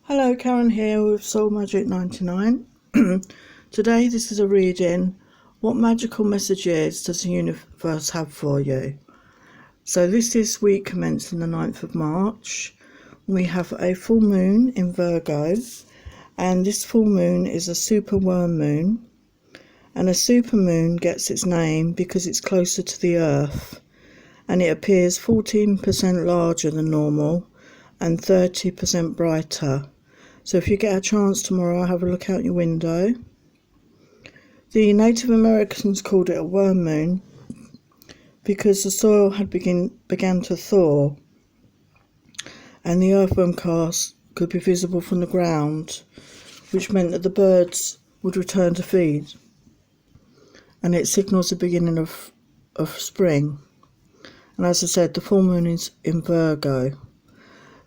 Hello, Karen here with Soul Magic 99. Today this is a reading. What magical messages does the universe have for you? So this week commencing the 9th of March. We have a full moon in Virgo, and this full moon is a super worm moon. And a super moon gets its name because it's closer to the Earth, and it appears 14% larger than normal and 30% brighter. So if you get a chance tomorrow, have a look out your window. The Native Americans called it a worm moon because the soil had began to thaw, and the earthworm cast could be visible from the ground, which meant that the birds would return to feed, and it signals the beginning of spring. And as I said, the full moon is in Virgo,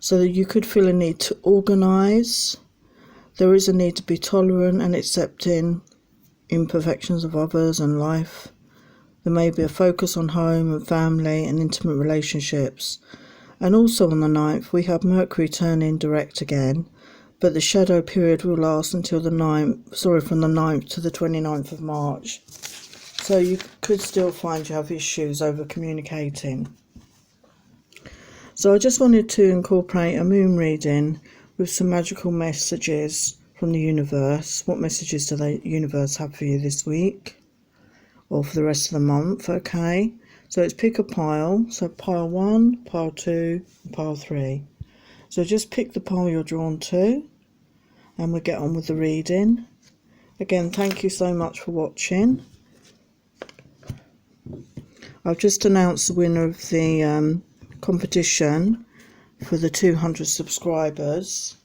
so that you could feel a need to organise. There is a need to be tolerant and accepting imperfections of others and life. There may be a focus on home and family and intimate relationships. And also on the 9th, we have Mercury turning direct again, but the shadow period will last until from the 9th to the 29th of March. So you could still find you have issues over communicating. So I just wanted to incorporate a moon reading with some magical messages from the universe. What messages do the universe have for you this week or for the rest of the month? Okay, so let's pick a pile. So pile 1, pile 2 and pile 3. So just pick the pile you're drawn to and we'll get on with the reading. Again, thank you so much for watching. I've just announced the winner of the competition for the 200 subscribers.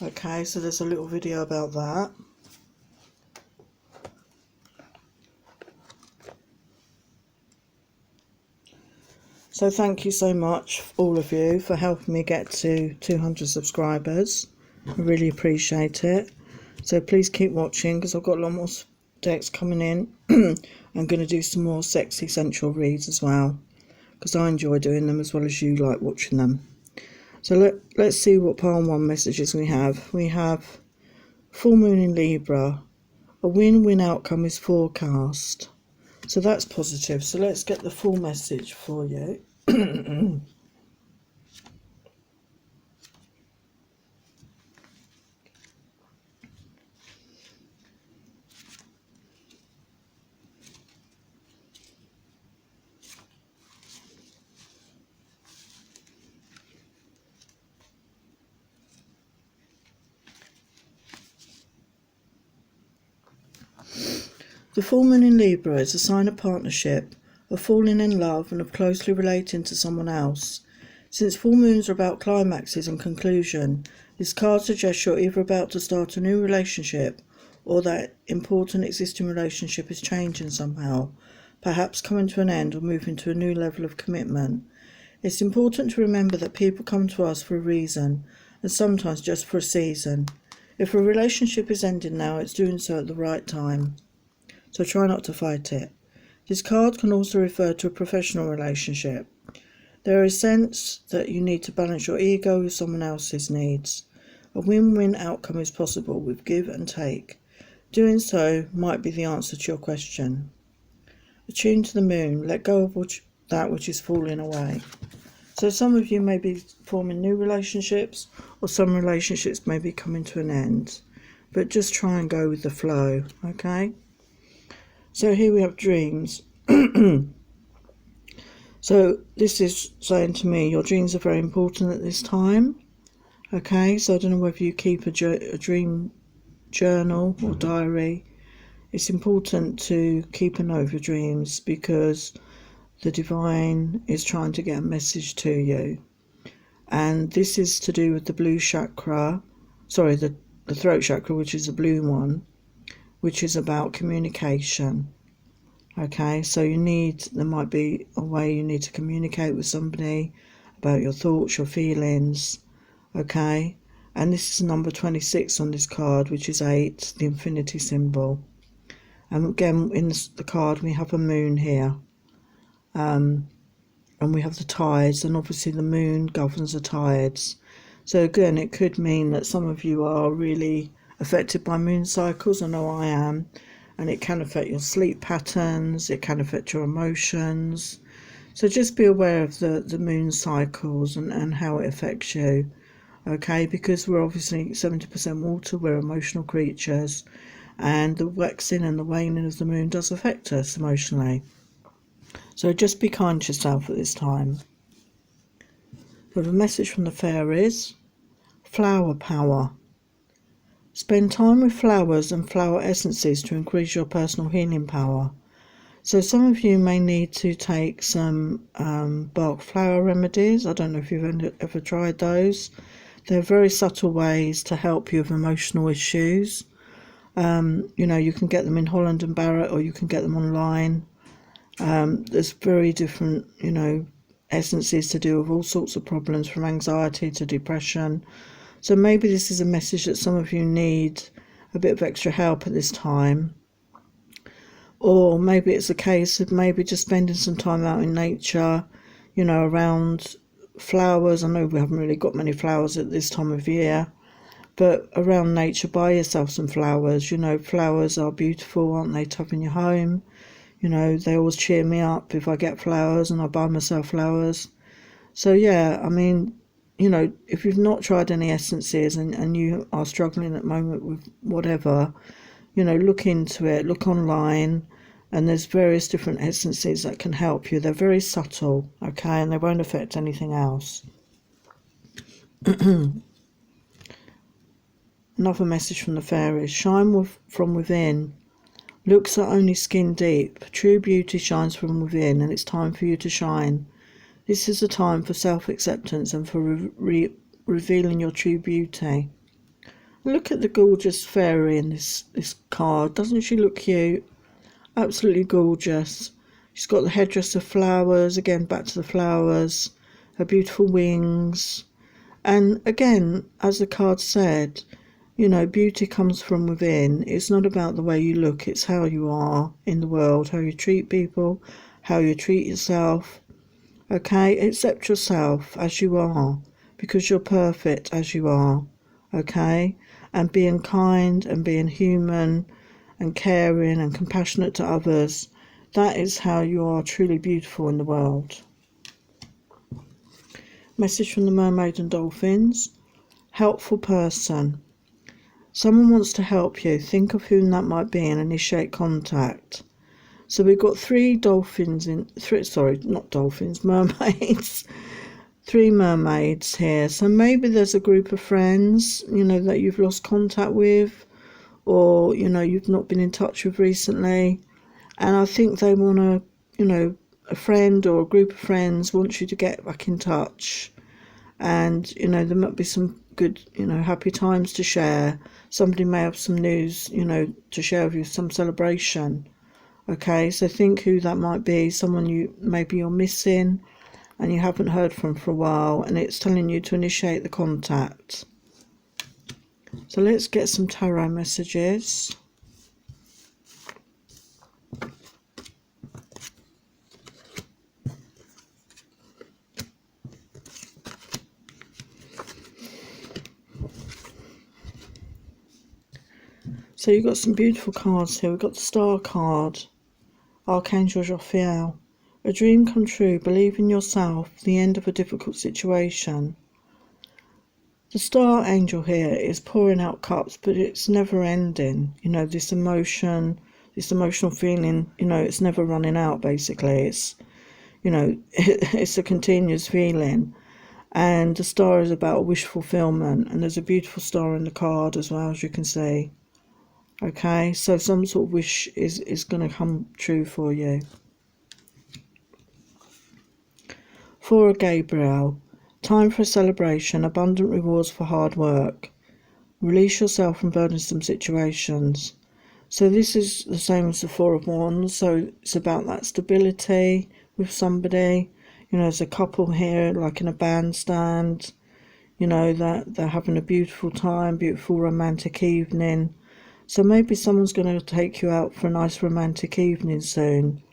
Okay, so there's a little video about that. So thank you so much, all of you, for helping me get to 200 subscribers. I really appreciate it. So please keep watching because I've got a lot more decks coming in. I'm going to do some more sexy sensual reads as well, because I enjoy doing them as well as you like watching them. So let's see what pile 1 messages we have. We have full moon in Libra. A win-win outcome is forecast. So that's positive. So let's get the full message for you. The full moon in Libra is a sign of partnership, of falling in love and of closely relating to someone else. Since full moons are about climaxes and conclusion, this card suggests you're either about to start a new relationship or that important existing relationship is changing somehow, perhaps coming to an end or moving to a new level of commitment. It's important to remember that people come to us for a reason, and sometimes just for a season. If a relationship is ending now, it's doing so at the right time. So try not to fight it. This card can also refer to a professional relationship. There is a sense that you need to balance your ego with someone else's needs. A win-win outcome is possible with give and take. Doing so might be the answer to your question. Attune to the moon. Let go of that which is falling away. So some of you may be forming new relationships, or some relationships may be coming to an end. But just try and go with the flow, okay? So here we have dreams. So this is saying to me, your dreams are very important at this time. Okay, so I don't know whether you keep a dream journal or diary. It's important to keep a note of your dreams because the divine is trying to get a message to you. And this is to do with the blue chakra, the throat chakra, which is the blue one, which is about communication. Okay, so there might be a way you need to communicate with somebody about your thoughts, your feelings. Okay, and this is number 26 on this card, which is 8, the infinity symbol. And again, in the card we have a moon here, and we have the tides, and obviously the moon governs the tides. So again, it could mean that some of you are really affected by moon cycles. I know I am. And it can affect your sleep patterns, it can affect your emotions. So just be aware of the moon cycles and how it affects you. Okay, because we're obviously 70% water, we're emotional creatures, and the waxing and the waning of the moon does affect us emotionally. So just be kind to yourself at this time. With a message from the fairies, flower power. Spend time with flowers and flower essences to increase your personal healing power. So some of you may need to take some bark flower remedies. I don't know if you've ever tried those. They're very subtle ways to help you with emotional issues. You can get them in Holland and Barrett, or you can get them online. There's very different, essences to deal with all sorts of problems, from anxiety to depression. So maybe this is a message that some of you need a bit of extra help at this time. Or maybe it's a case of maybe just spending some time out in nature, around flowers. I know we haven't really got many flowers at this time of year, but around nature, buy yourself some flowers. Flowers are beautiful, aren't they, to have in your home? They always cheer me up if I get flowers, and I buy myself flowers. So yeah, I mean, if you've not tried any essences and you are struggling at the moment with whatever, look into it, look online, and there's various different essences that can help you. They're very subtle, okay, and they won't affect anything else. Another message from the fairies, shine from within. Looks are only skin deep. True beauty shines from within, and it's time for you to shine. This is a time for self-acceptance and for revealing your true beauty. Look at the gorgeous fairy in this card. Doesn't she look cute? Absolutely gorgeous. She's got the headdress of flowers, again back to the flowers, her beautiful wings. And again, as the card said, beauty comes from within. It's not about the way you look, it's how you are in the world, how you treat people, how you treat yourself. Okay, accept yourself as you are, because you're perfect as you are. Okay, and being kind and being human and caring and compassionate to others, that is how you are truly beautiful in the world. Message from the mermaid and dolphins, helpful person. Someone wants to help you. Think of whom that might be and initiate contact. So we've got mermaids. 3 mermaids here. So maybe there's a group of friends, that you've lost contact with, or, you've not been in touch with recently. And I think they want to, a friend or a group of friends wants you to get back in touch. And, there might be some good, happy times to share. Somebody may have some news, to share with you, some celebration. Okay, so think who that might be. Someone you're missing and you haven't heard from for a while, and it's telling you to initiate the contact. So let's get some tarot messages. So you've got some beautiful cards here. We've got the Star card, Archangel Raphael. A dream come true, believe in yourself, the end of a difficult situation. The Star Angel here is pouring out cups, but it's never ending. This emotional feeling, it's never running out, basically. It's, it's a continuous feeling. And the star is about wish fulfillment, and there's a beautiful star in the card as well, as you can see. Okay, so some sort of wish is going to come true for you. For Gabriel, time for a celebration, abundant rewards for hard work. Release yourself from burdensome situations. So this is the same as the 4 of Wands, so it's about that stability with somebody. There's a couple here, like in a bandstand, that they're having a beautiful time, beautiful romantic evening. So maybe someone's going to take you out for a nice romantic evening soon.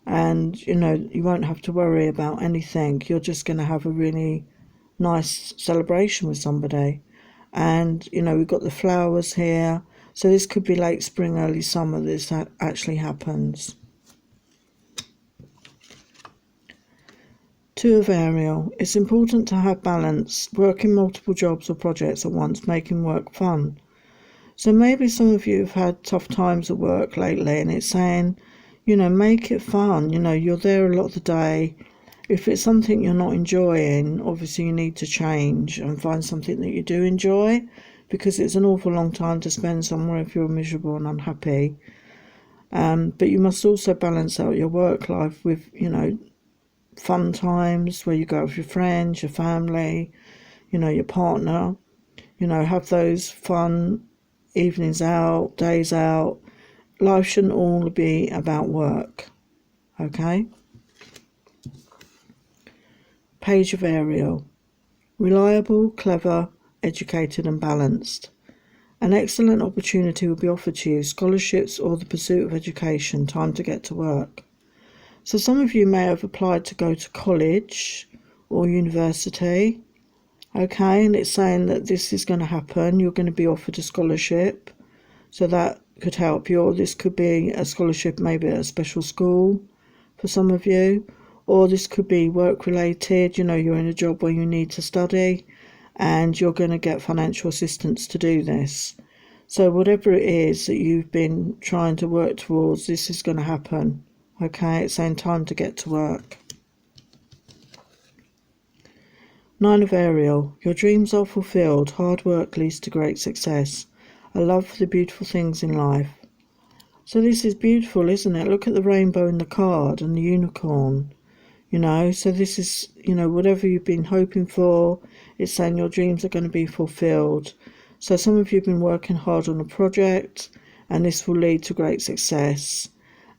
And, you won't have to worry about anything. You're just going to have a really nice celebration with somebody. And, you know, we've got the flowers here. So this could be late spring, early summer, this actually happens. Two of Ariel. It's important to have balance, working multiple jobs or projects at once, making work fun. So maybe some of you have had tough times at work lately, and it's saying, you know, make it fun. You know, you're there a lot of the day. If it's something you're not enjoying, obviously you need to change and find something that you do enjoy, because it's an awful long time to spend somewhere if you're miserable and unhappy. But you must also balance out your work life with, you know, fun times where you go out with your friends, your family, you know, your partner. You know, have those fun evenings out, days out. Life shouldn't all be about work, okay? Page of Ariel. Reliable, clever, educated and balanced. An excellent opportunity will be offered to you, scholarships or the pursuit of education, time to get to work. So some of you may have applied to go to college or university, okay, and it's saying that this is going to happen. You're going to be offered a scholarship, so that could help you, or this could be a scholarship maybe at a special school for some of you, or this could be work related. You know, you're in a job where you need to study and you're going to get financial assistance to do this. So whatever it is that you've been trying to work towards, this is going to happen, okay? It's saying time to get to work. Nine of Ariel. Your dreams are fulfilled. Hard work leads to great success. A love for the beautiful things in life. So this is beautiful, isn't it? Look at the rainbow in the card and the unicorn. You know, so this is, you know, whatever you've been hoping for, it's saying your dreams are going to be fulfilled. So some of you have been working hard on a project and this will lead to great success.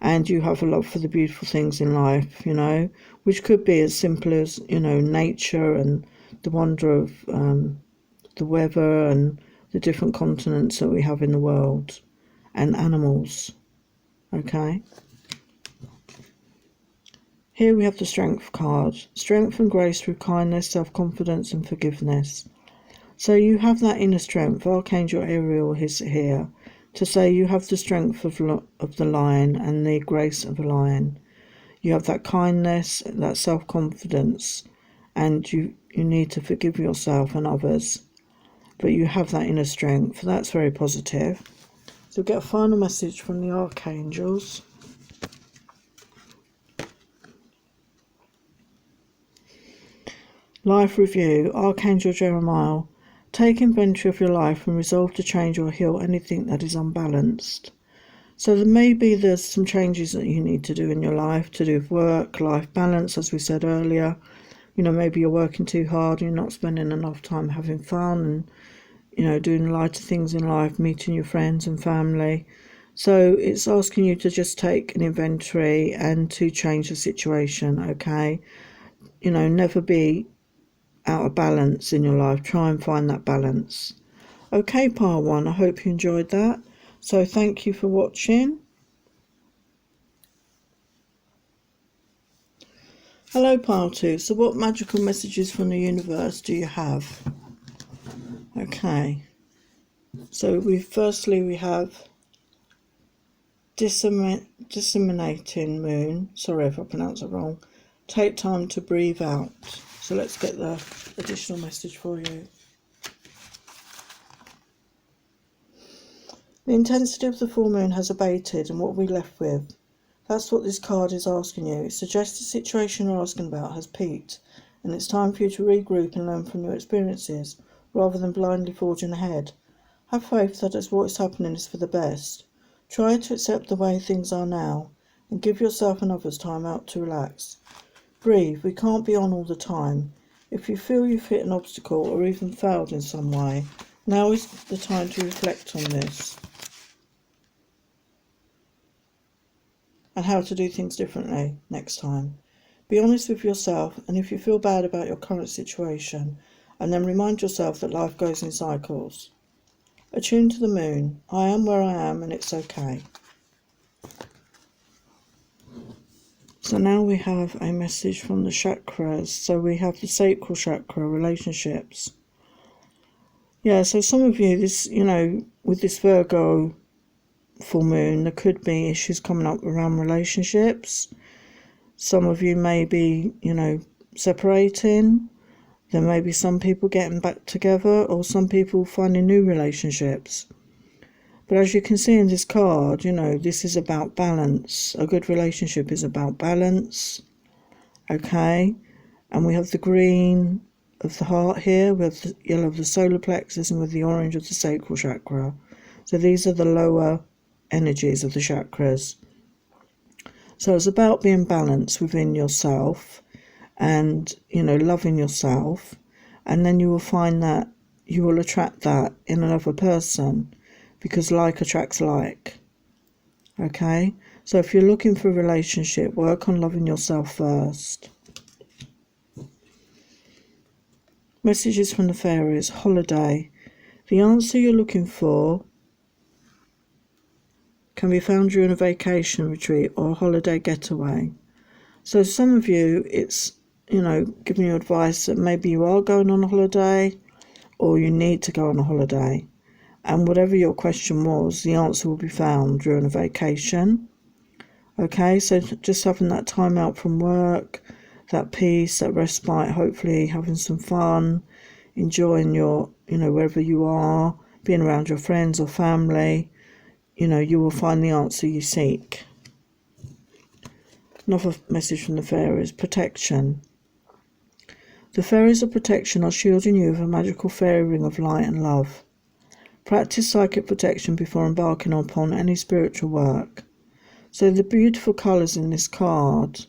And you have a love for the beautiful things in life, you know, which could be as simple as, you know, nature and the wonder of the weather and the different continents that we have in the world, and animals, okay? Here we have the Strength card. Strength and grace through kindness, self-confidence and forgiveness. So you have that inner strength. Archangel Ariel is here to say you have the strength of the lion and the grace of a lion. You have that kindness, that self-confidence, and you need to forgive yourself and others. But you have that inner strength. That's very positive. So we'll get a final message from the archangels. Life review. Archangel Jeremiah. Take inventory of your life and resolve to change or heal anything that is unbalanced. So there's some changes that you need to do in your life, to do with work, life balance, as we said earlier. You know, maybe you're working too hard and you're not spending enough time having fun and, you know, doing lighter things in life, meeting your friends and family. So it's asking you to just take an inventory and to change the situation, okay? You know, never be out of balance in your life. Try and find that balance. Okay, pile one, I hope you enjoyed that. So thank you for watching. Hello, pile two. So what magical messages from the universe do you have? Okay. So we have disseminating moon. Sorry if I pronounce it wrong. Take time to breathe out. So let's get the additional message for you. The intensity of the full moon has abated, and what are we left with? That's what this card is asking you. It suggests the situation you're asking about has peaked, and it's time for you to regroup and learn from your experiences, rather than blindly forging ahead. Have faith that as what is happening is for the best. Try to accept the way things are now, and give yourself and others time out to relax. Breathe. We can't be on all the time. If you feel you've hit an obstacle or even failed in some way, now is the time to reflect on this and how to do things differently next time. Be honest with yourself, and if you feel bad about your current situation, and then remind yourself that life goes in cycles. Attune to the moon. I am where I am and it's okay. So So now we have a message from the chakras. So we have the sacral chakra, relationships. Yeah, so some of you, this, with this Virgo full moon, there could be issues coming up around relationships. Some of you may be, separating. There may be some people getting back together, or some people finding new relationships. But as you can see in this card, this is about balance. A good relationship is about balance. Okay? And we have the green of the heart here, we have the yellow of the solar plexus, and with the orange of the sacral chakra. So these are the lower energies of the chakras. So it's about being balanced within yourself and, loving yourself. And then you will find that you will attract that in another person, because like attracts like. Okay? So if you're looking for a relationship, work on loving yourself first. Messages from the fairies. Holiday. The answer you're looking for can be found during a vacation retreat or a holiday getaway. So some of you, it's, giving you advice that maybe you are going on a holiday or you need to go on a holiday. And whatever your question was, the answer will be found during a vacation. Okay, so just having that time out from work, that peace, that respite, hopefully having some fun, enjoying your, wherever you are, being around your friends or family, you will find the answer you seek. Another message from the fairies. Protection. The fairies of protection are shielding you with a magical fairy ring of light and love. Practice psychic protection before embarking upon any spiritual work. So the beautiful colours in this card,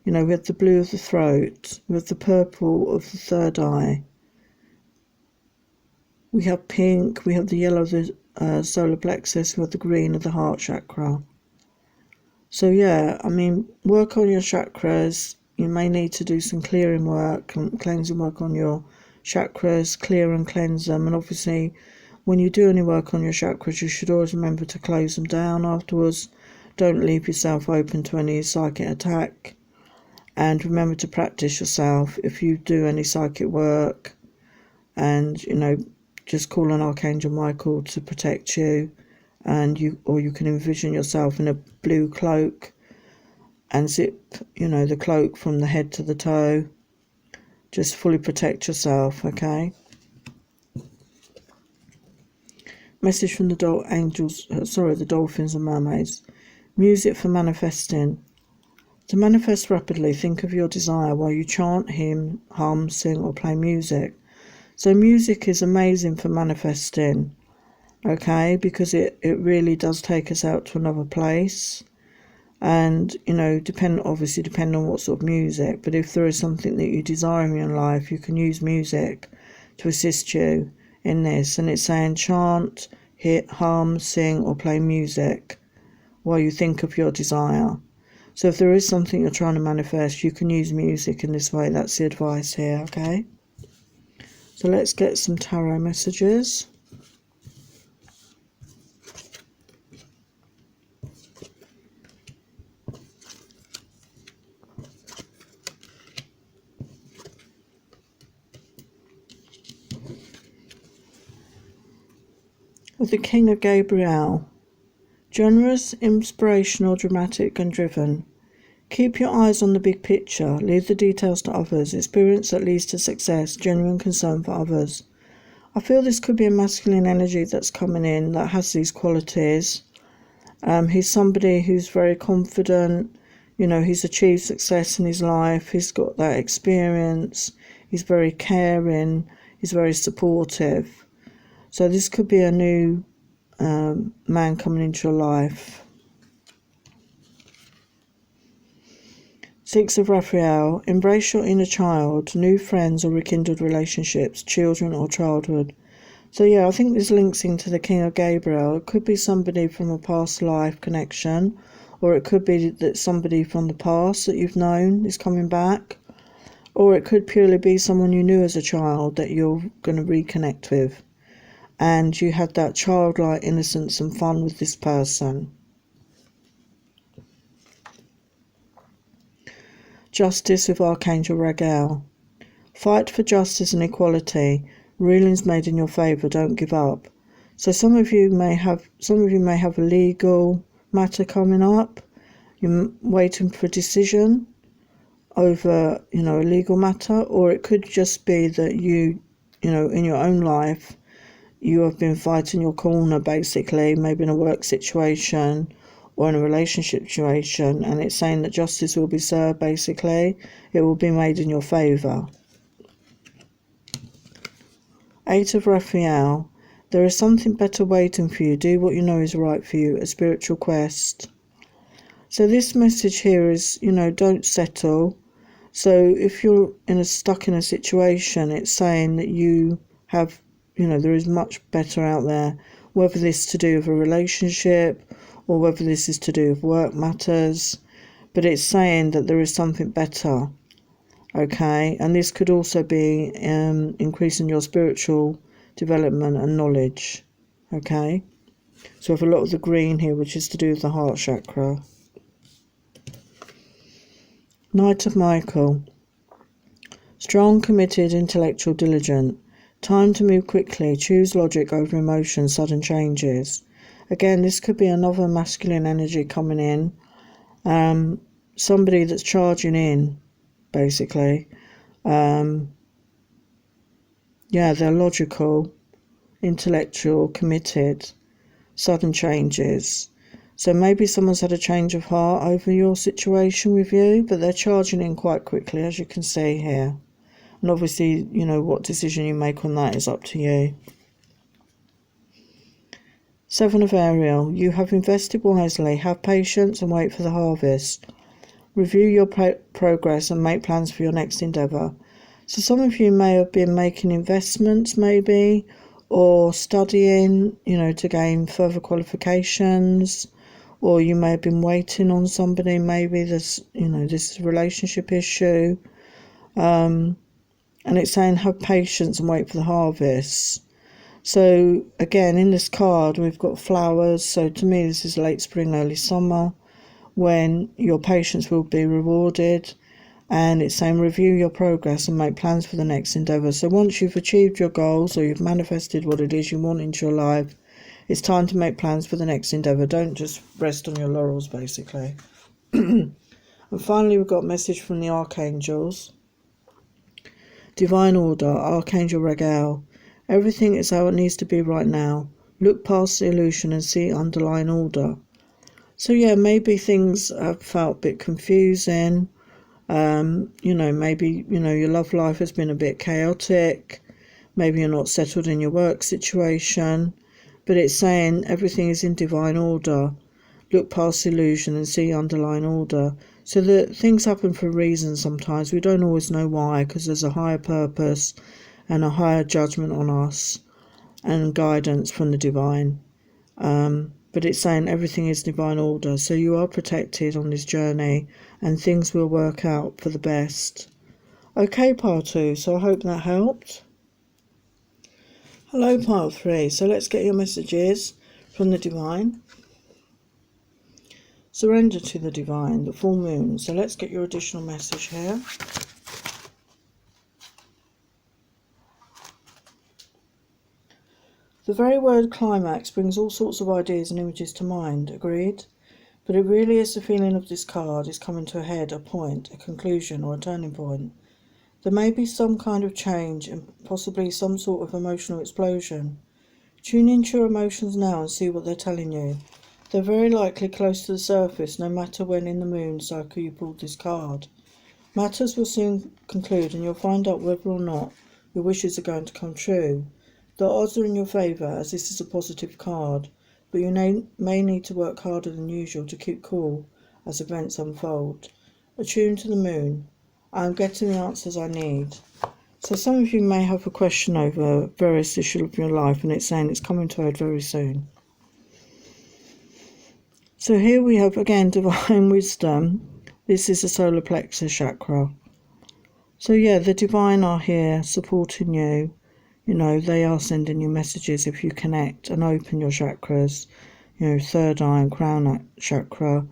we have the blue of the throat, we have the purple of the third eye, we have pink, we have the yellow of the solar plexus, we have the green of the heart chakra. So yeah, work on your chakras. You may need to do some clearing work and cleansing work on your chakras, clear and cleanse them. And obviously, when you do any work on your chakras, you should always remember to close them down afterwards. Don't leave yourself open to any psychic attack. And remember to practice yourself if you do any psychic work. And, just call on Archangel Michael to protect you. And you can envision yourself in a blue cloak and zip, the cloak from the head to the toe. Just fully protect yourself, okay? Message from the the dolphins and mermaids. Music for manifesting. To manifest rapidly, think of your desire while you chant, hymn, hum, sing, or play music. So music is amazing for manifesting, okay, because it really does take us out to another place. And, depending on what sort of music, but if there is something that you desire in your life, you can use music to assist you in this. And it's saying chant, hum, sing, or play music while you think of your desire. So if there is something you're trying to manifest, you can use music in this way. That's the advice here, okay? So let's get some tarot messages. With the King of Gabriel. Generous, inspirational, dramatic and driven. Keep your eyes on the big picture. Leave the details to others. Experience that leads to success. Genuine concern for others. I feel this could be a masculine energy that's coming in that has these qualities. He's somebody who's very confident. He's achieved success in his life. He's got that experience. He's very caring. He's very supportive. So this could be a new man coming into your life. Six of Raphael. Embrace your inner child, new friends or rekindled relationships, children or childhood. So yeah, I think this links into the King of Gabriel. It could be somebody from a past life connection, or it could be that somebody from the past that you've known is coming back, or it could purely be someone you knew as a child that you're going to reconnect with. And you had that childlike innocence and fun with this person. Justice with Archangel Raguel. Fight for justice and equality. Rulings made in your favour. Don't give up. So some of you may have a legal matter coming up. You're waiting for a decision over, a legal matter, or it could just be that you in your own life, you have been fighting your corner, basically, maybe in a work situation or in a relationship situation, and it's saying that justice will be served, basically. It will be made in your favour. Eight of Raphael. There is something better waiting for you. Do what you know is right for you. A spiritual quest. So this message here is, don't settle. So if you're stuck in a situation, it's saying that you have, there is much better out there, whether this is to do with a relationship or whether this is to do with work matters. But it's saying that there is something better, okay? And this could also be increasing your spiritual development and knowledge, okay? So we have a lot of the green here, which is to do with the heart chakra. Knight of Michael. Strong, committed, intellectual, diligent. Time to move quickly. Choose logic over emotion. Sudden changes. Again, this could be another masculine energy coming in. Somebody that's charging in, basically. They're logical, intellectual, committed. Sudden changes. So maybe someone's had a change of heart over your situation with you, but they're charging in quite quickly, as you can see here. And obviously, what decision you make on that is up to you. Seven of Ariel. You have invested wisely. Have patience and wait for the harvest. Review your progress and make plans for your next endeavour. So some of you may have been making investments, maybe, or studying, to gain further qualifications. Or you may have been waiting on somebody, maybe this is a relationship issue. And it's saying have patience and wait for the harvest. So again, in this card, we've got flowers. So to me, this is late spring, early summer, when your patience will be rewarded. And it's saying review your progress and make plans for the next endeavour. So once you've achieved your goals or you've manifested what it is you want into your life, it's time to make plans for the next endeavour. Don't just rest on your laurels, basically. And finally, we've got a message from the archangels. Divine order, Archangel Raguel. Everything is how it needs to be right now. Look past the illusion and see underlying order. So maybe things have felt a bit confusing. Maybe, your love life has been a bit chaotic. Maybe you're not settled in your work situation. But it's saying everything is in divine order. Look past illusion and see underlying order. So that things happen for a reason sometimes. We don't always know why, because there's a higher purpose and a higher judgment on us and guidance from the divine. But it's saying everything is divine order. So you are protected on this journey and things will work out for the best. Okay, part 2. So I hope that helped. Hello, part 3. So let's get your messages from the divine. Surrender to the divine, the full moon. So let's get your additional message here. The very word climax brings all sorts of ideas and images to mind, agreed? But it really is the feeling of this card is coming to a head, a point, a conclusion or a turning point. There may be some kind of change and possibly some sort of emotional explosion. Tune into your emotions now and see what they're telling you. They're very likely close to the surface, no matter when in the moon cycle you pulled this card. Matters will soon conclude and you'll find out whether or not your wishes are going to come true. The odds are in your favour, as this is a positive card, but you may need to work harder than usual to keep cool as events unfold. Attune to the moon. I am getting the answers I need. So some of you may have a question over various issues of your life, and it's saying it's coming to a head very soon. So here we have, again, divine wisdom. This is the solar plexus chakra. So the divine are here supporting you. They are sending you messages if you connect and open your chakras. Third eye and crown chakra.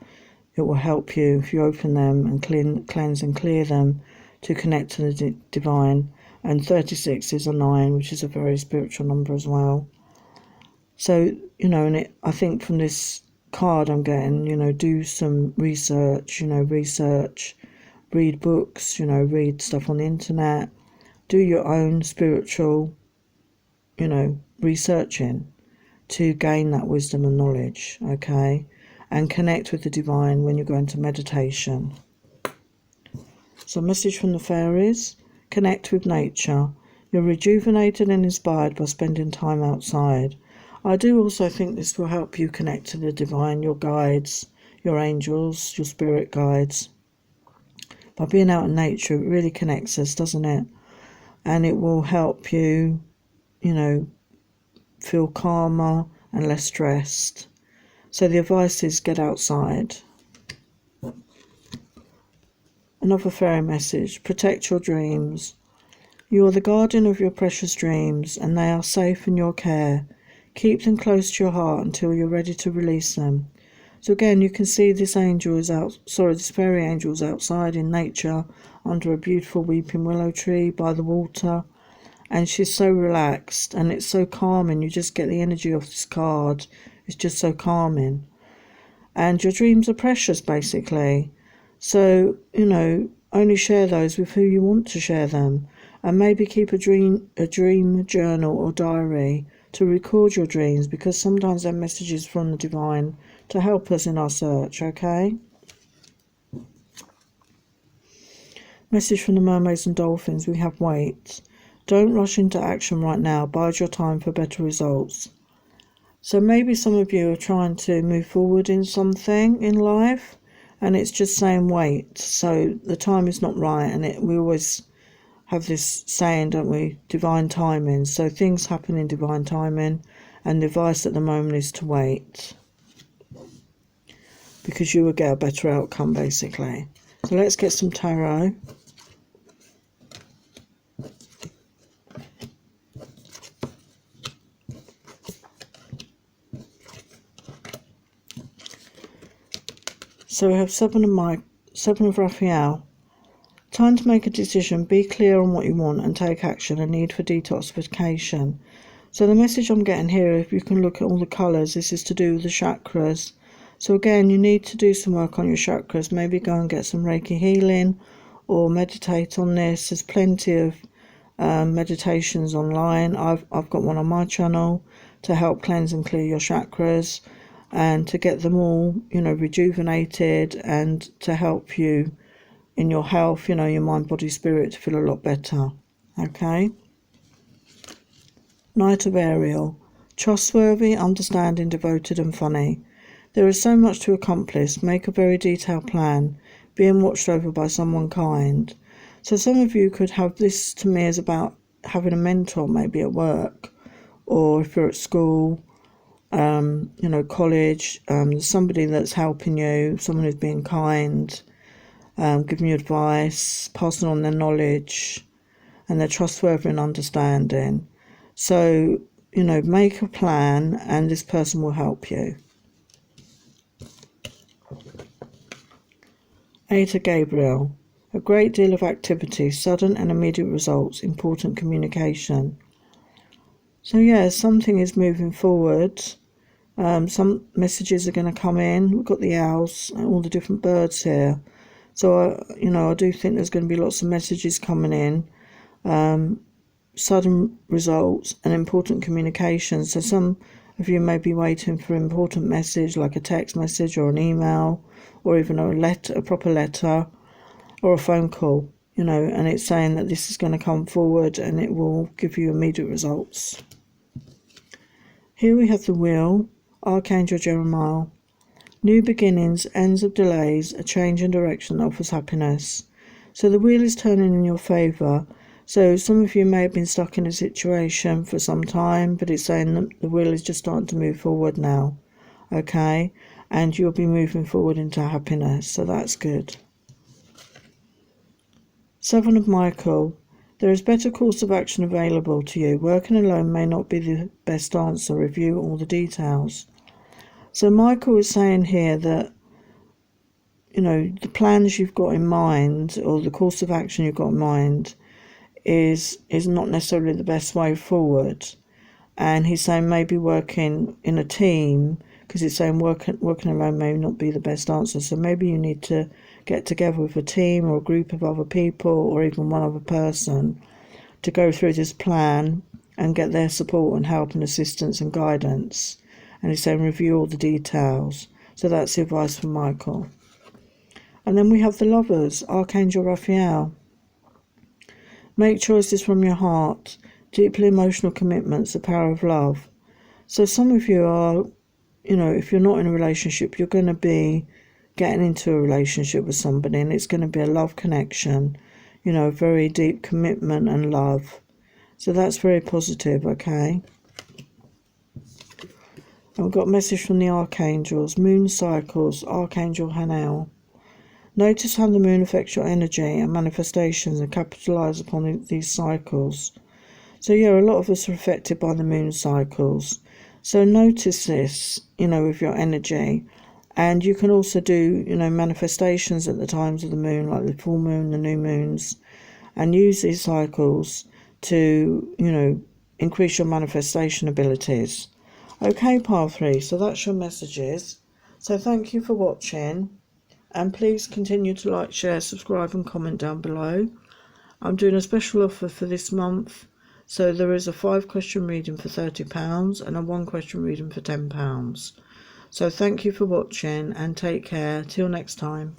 it will help you if you open them and cleanse and clear them to connect to the divine. And 36 is a 9, which is a very spiritual number as well. So, and I think from this card I'm getting, do some research, read books, read stuff on the internet, do your own spiritual, researching to gain that wisdom and knowledge, okay? And connect with the divine when you go into meditation. So, message from the fairies: connect with nature. You're rejuvenated and inspired by spending time outside. I do also think this will help you connect to the divine, your guides, your angels, your spirit guides. By being out in nature, it really connects us, doesn't it? And it will help you, feel calmer and less stressed. So the advice is get outside. Another fairy message: protect your dreams. You are the guardian of your precious dreams, and they are safe in your care. Keep them close to your heart until you're ready to release them. So again, you can see this fairy angel is outside in nature under a beautiful weeping willow tree by the water, and she's so relaxed and it's so calming. You just get the energy of this card. It's just so calming. And your dreams are precious, basically. So, only share those with who you want to share them. And maybe keep a dream journal or diary to record your dreams, because sometimes they're messages from the divine to help us in our search, okay? Message from the mermaids and dolphins: we have wait. Don't rush into action right now. Bide your time for better results. So maybe some of you are trying to move forward in something in life, and it's just saying wait. So the time is not right, and we always have this saying, don't we? Divine timing. So things happen in divine timing, and the advice at the moment is to wait, because you will get a better outcome, basically. So let's get some tarot. So we have Seven of Raphael. Time to make a decision. Be clear on what you want and take action. A need for detoxification. So the message I'm getting here, if you can look at all the colours, this is to do with the chakras. So again, you need to do some work on your chakras. Maybe go and get some Reiki healing or meditate on this. There's plenty of meditations online. I've got one on my channel to help cleanse and clear your chakras, and to get them all, rejuvenated, and to help you in your health, your mind, body, spirit, to feel a lot better. Okay? Knight of Ariel. Trustworthy, understanding, devoted and funny. There is so much to accomplish. Make a very detailed plan. Being watched over by someone kind. So some of you could have this, to me, as about having a mentor, maybe at work, or if you're at school, college, somebody that's helping you, someone who's being kind, giving you advice, passing on their knowledge, and they're trustworthy and understanding. So, make a plan, and this person will help you. Eight of Gabriel. A great deal of activity, sudden and immediate results, important communication. So yeah, something is moving forward. Some messages are going to come in. We've got the owls and all the different birds here. So, I do think there's going to be lots of messages coming in. Sudden results and important communication. So some of you may be waiting for an important message, like a text message or an email, or even a proper letter, or a phone call, and it's saying that this is going to come forward and it will give you immediate results. Here we have the Wheel, Archangel Jeremiah. New beginnings, ends of delays, a change in direction that offers happiness. So the wheel is turning in your favour. So some of you may have been stuck in a situation for some time, but it's saying that the wheel is just starting to move forward now. Okay? And you'll be moving forward into happiness. So that's good. Seven of Michael. There is better course of action available to you. Working alone may not be the best answer. Review all the details. So Michael is saying here that the plans you've got in mind, or the course of action you've got in mind, is not necessarily the best way forward. And he's saying maybe working in a team, because he's saying working alone may not be the best answer. So maybe you need to get together with a team or a group of other people, or even one other person, to go through this plan and get their support and help and assistance and guidance. And he's saying review all the details. So that's the advice from Michael. And then we have the Lovers, Archangel Raphael. Make choices from your heart, deeply emotional commitments, the power of love. So some of you are, if you're not in a relationship, you're going to be getting into a relationship with somebody, and it's going to be a love connection, a very deep commitment and love. So that's very positive, okay? And we've got a message from the Archangels, Moon Cycles, Archangel Hanel. Notice how the moon affects your energy and manifestations, and capitalise upon these cycles. So yeah, a lot of us are affected by the moon cycles. So notice this, with your energy. And you can also do, manifestations at the times of the moon, like the full moon, the new moons, and use these cycles to, increase your manifestation abilities. Okay, pile 3, so that's your messages. So thank you for watching. And please continue to like, share, subscribe and comment down below. I'm doing a special offer for this month. So there is a 5-question reading for £30 and a 1-question reading for £10. So thank you for watching and take care. Till next time.